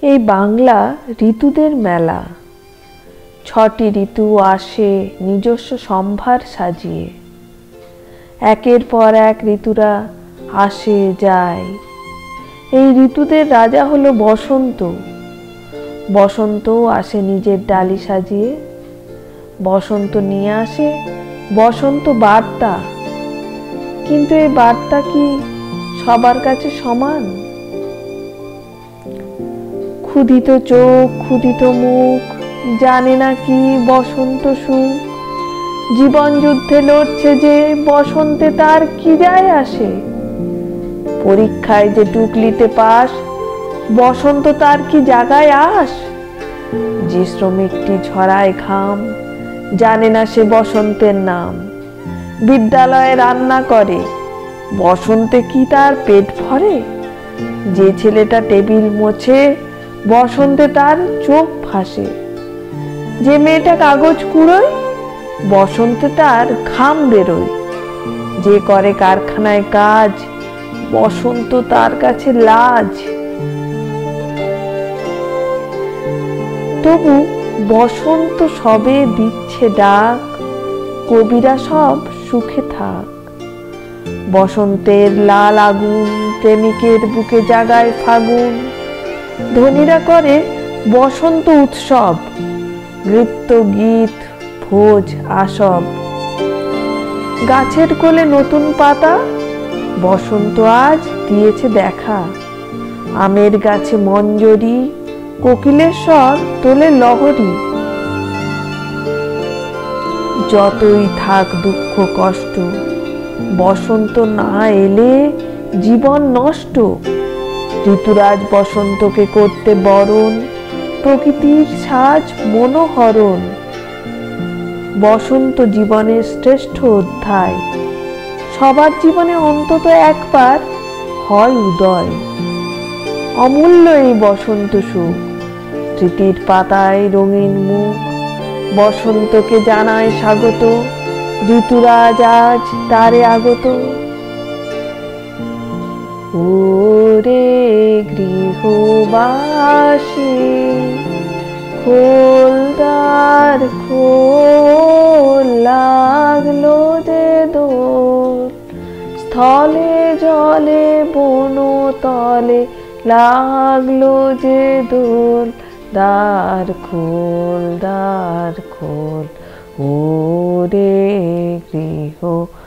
এই বাংলা ঋতুদের মেলা। 6টি ঋতু আসে নিজস্ব সম্ভার সাজিয়ে। একের পর এক ঋতুরা আসে যায়। এই ঋতুদের রাজা হলো বসন্ত। বসন্তও আসে নিজের ডালি সাজিয়ে। বসন্ত নিয়ে আসে বসন্ত বার্তা। কিন্তু এই বার্তা কি সবার কাছে সমান? ক্ষুধিত চোখ, ক্ষুধিত মুখ, জানে না কি বসন্ত সুখ। জীবন যুদ্ধে লড়ছে যে, বসন্তে তার কি যায় আসে? পরীক্ষায় যে টুকলিতে পাস, বসন্ত তার কি জাগায় আস? যে শ্রমিকটি ঝরায় ঘাম, জানে না সে বসন্তের নাম। বিদ্যালয়ে রান্না করে, বসন্তে কি তার পেট ভরে? যে ছেলেটা টেবিল মোছে, বসন্তে তার চোখ ভাসে। যে মেয়েটা কাগজ কুড়োয়, বসন্তে তার ঘাম বেরোয়। যে করে কারখানায় কাজ, বসন্ত তার কাছে লাজ। তবু বসন্ত সবে দিচ্ছে ডাক, কবিরা সব সুখে থাক। বসন্তের লাল আগুন প্রেমিকের বুকে জাগায় ফাগুন। ধনীরা করে বসন্ত উৎসব, নৃত্য গীত ভোজ আসব। গাছের কোলে নতুন পাতা, বসন্ত আজ দিয়েছে দেখা। আমের গাছে মঞ্জরি, কোকিলের স্বর তোলে লহরী। যতই থাক দুঃখ কষ্ট, বসন্ত না এলে জীবন নষ্ট। ঋতুরাজ বসন্তকে করতে বরণ, প্রকৃতির সাজ মনোহরণ। বসন্ত জীবনের শ্রেষ্ঠ অধ্যায়, সবার জীবনে অন্তত একবার হয় উদয়। অমূল্য এই বসন্ত সুখ, স্মৃতির পাতায় রঙিন মুখ। বসন্তকে জানায় স্বাগত, ঋতুরাজ আজ তারে আগত। ওরে গৃহবাসী, খোল দ্বার খোল, লাগলো যে দোল। স্থলে জলে বনতলে, লাগলো যে দোল। দ্বার খোল, দ্বার খোল, ওরে গৃহবাসী।